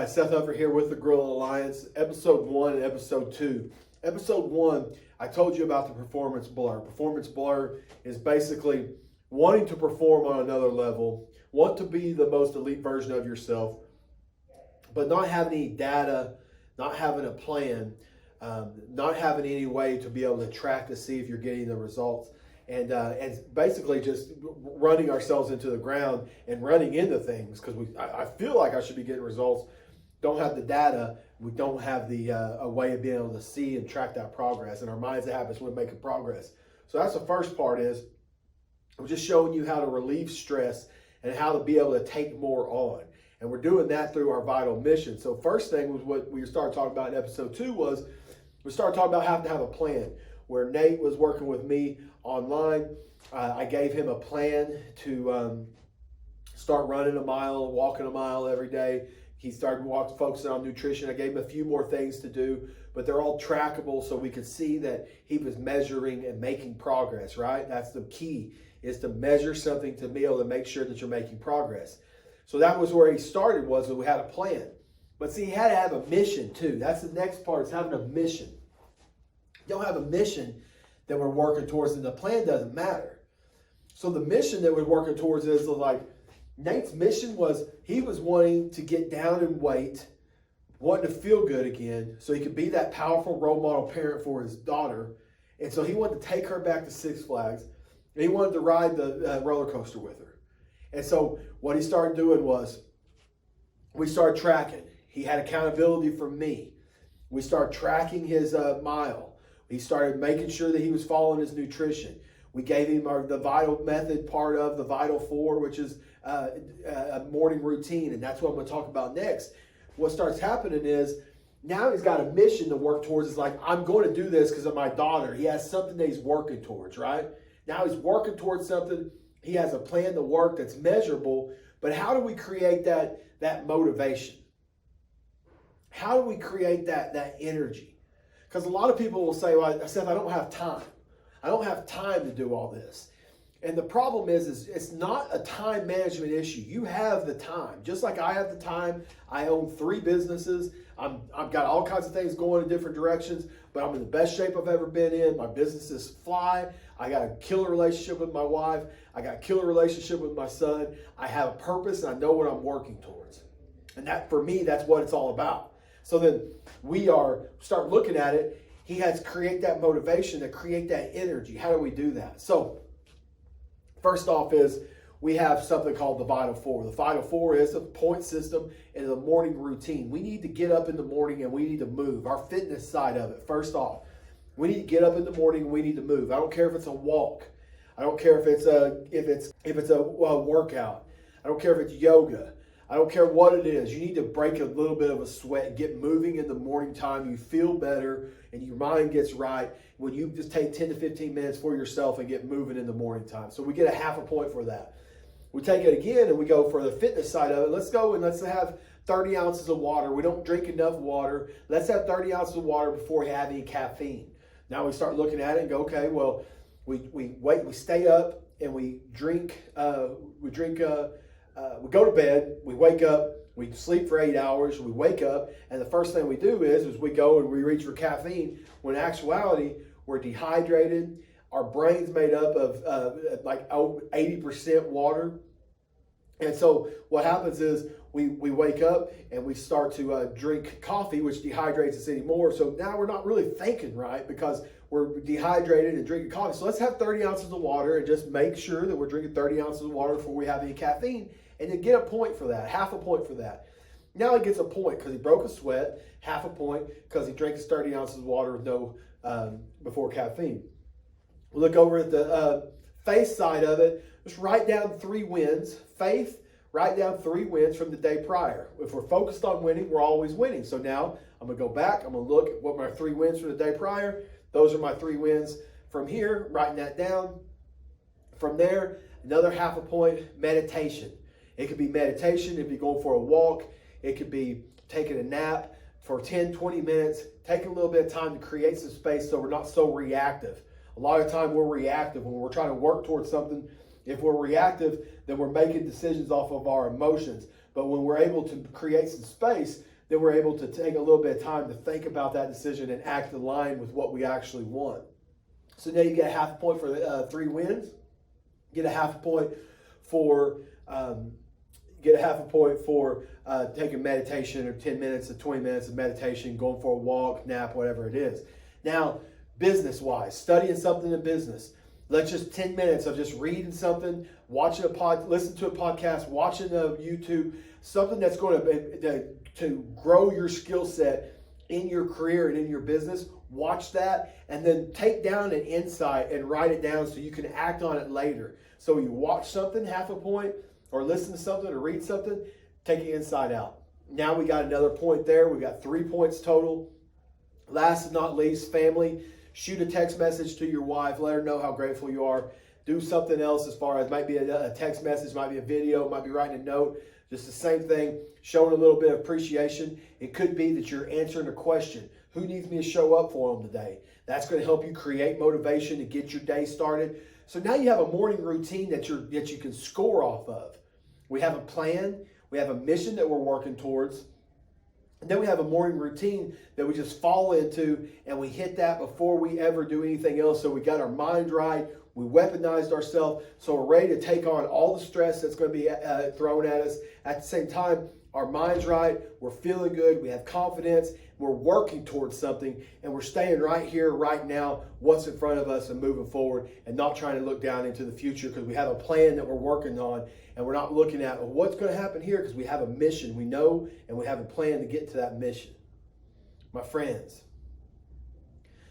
guys, Seth over here with the Grill Alliance, episode 1 and episode 2. Episode 1, I told you about the performance blur. Performance blur is basically wanting to perform on another level, want to be the most elite version of yourself, but not having any data, not having a plan, not having any way to be able to track to see if you're getting the results. And basically just running ourselves into the ground and running into things because I feel like I should be getting results. Don't have the data. We don't have the a way of being able to see and track that progress. And our minds and habits when making progress. So that's the first part is I'm just showing you how to relieve stress and how to be able to take more on. And we're doing that through our vital mission. So first thing was what we started talking about in episode 2 was we started talking about having to have a plan. Where Nate was working with me online, I gave him a plan to start running a mile, walking a mile every day. He started focusing on nutrition. I gave him a few more things to do, but they're all trackable so we could see that he was measuring and making progress, right? That's the key, is to measure something to be able to make sure that you're making progress. So that was where he started, was that we had a plan. But see, he had to have a mission too. That's the next part, is having a mission. Don't have a mission that we're working towards, and the plan doesn't matter. So the mission that we're working towards is like Nate's mission was he was wanting to get down in weight, wanting to feel good again, so he could be that powerful role model parent for his daughter. And so he wanted to take her back to Six Flags, and he wanted to ride the roller coaster with her. And so what he started doing was we started tracking. He had accountability from me. We started tracking his mile. He started making sure that he was following his nutrition. We gave him the vital method part of the Vital 4, which is a morning routine. And that's what I'm going to talk about next. What starts happening is now he's got a mission to work towards. It's like, I'm going to do this because of my daughter. He has something that he's working towards, right? Now he's working towards something. He has a plan to work that's measurable. But how do we create that motivation? How do we create that energy? Because a lot of people will say, well, Seth, I don't have time. I don't have time to do all this. And the problem is it's not a time management issue. You have the time. Just like I have the time. I own 3 businesses. I've got all kinds of things going in different directions, but I'm in the best shape I've ever been in. My businesses fly. I got a killer relationship with my wife. I got a killer relationship with my son. I have a purpose, and I know what I'm working towards. And that, for me, that's what it's all about. So then start looking at it. He has to create that motivation, to create that energy. How do we do that? So first off is we have something called the Vital 4. The Vital 4 is a point system and the morning routine. We need to get up in the morning and we need to move. Our fitness side of it, first off. We need to get up in the morning and we need to move. I don't care if it's a walk. I don't care if it's a workout. I don't care if it's yoga. I don't care what it is. You need to break a little bit of a sweat and get moving in the morning time. You feel better and your mind gets right when you just take 10 to 15 minutes for yourself and get moving in the morning time. So we get a half a point for that. We take it again and we go for the fitness side of it. Let's go and let's have 30 ounces of water. We don't drink enough water. Let's have 30 ounces of water before we have any caffeine. Now we start looking at it and go, okay, well, we stay up and we go to bed, we wake up, we sleep for 8 hours, we wake up, and the first thing we do is we go and we reach for caffeine, when in actuality, we're dehydrated, our brain's made up of like 80% water. And so what happens is we wake up and we start to drink coffee, which dehydrates us anymore. So now we're not really thinking right because we're dehydrated and drinking coffee. So let's have 30 ounces of water and just make sure that we're drinking 30 ounces of water before we have any caffeine. And then get a point for that, half a point for that. Now he gets a point because he broke a sweat, half a point because he drank his 30 ounces of water with no before caffeine. We look over at the faith side of it. Just write down 3 wins. Faith, write down 3 wins from the day prior. If we're focused on winning, we're always winning. So now I'm going to go back. I'm going to look at what my 3 wins from the day prior. Those are my 3 wins from here, writing that down. From there, another half a point, meditation. It could be meditation if you're going for a walk. It could be taking a nap for 10, 20 minutes. Take a little bit of time to create some space so we're not so reactive. A lot of time we're reactive when we're trying to work towards something. If we're reactive, then we're making decisions off of our emotions. But But when we're able to create some space, then we're able to take a little bit of time to think about that decision and act in line with what we actually want. So now you get a half a point for the 3 wins. Get a half a point for taking meditation, or 10 minutes or 20 minutes of meditation, going for a walk, nap, whatever it is. Now, business-wise, studying something in business. Let's just 10 minutes of just reading something, watching listen to a podcast, watching a YouTube, something that's going to grow your skill set in your career and in your business. Watch that and then take down an insight and write it down so you can act on it later. So you watch something, half a point, or listen to something or read something, take it inside out. Now we got another point there. We got 3 points total. Last but not least, family. Shoot a text message to your wife. Let her know how grateful you are. Do something else, as far as might be a text message, might be a video, might be writing a note. Just the same thing, showing a little bit of appreciation. It could be that you're answering a question. Who needs me to show up for them today? That's going to help you create motivation to get your day started. So now you have a morning routine that you can score off of. We have a plan. We have a mission that we're working towards. And then we have a morning routine that we just fall into, and we hit that before we ever do anything else. So we got our mind right. We weaponized ourselves. So we're ready to take on all the stress that's going to be thrown at us. At the same time, our mind's right. We're feeling good. We have confidence. We're working towards something, and we're staying right here, right now, what's in front of us, and moving forward, and not trying to look down into the future, because we have a plan that we're working on, and we're not looking at what's going to happen here, because we have a mission. We know, and we have a plan to get to that mission. My friends,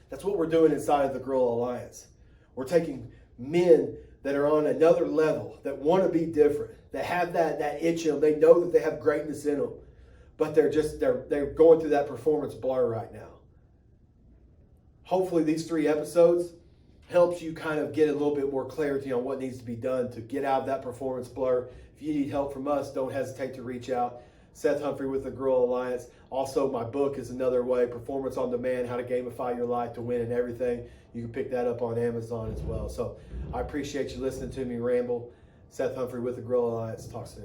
that's what we're doing inside of the Guerrilla Alliance. We're taking men that are on another level, that want to be different, that have that itch in them. They know that they have greatness in them, but they're going through that performance blur right now. Hopefully these 3 episodes helps you kind of get a little bit more clarity on what needs to be done to get out of that performance blur. If you need help from us, don't hesitate to reach out. Seth Humphrey with the Guerrilla Alliance. Also, my book is another way, Performance on Demand, How to Gamify Your Life to Win in Everything. You can pick that up on Amazon as well. So I appreciate you listening to me ramble. Seth Humphrey with the Guerrilla Alliance. Talk soon.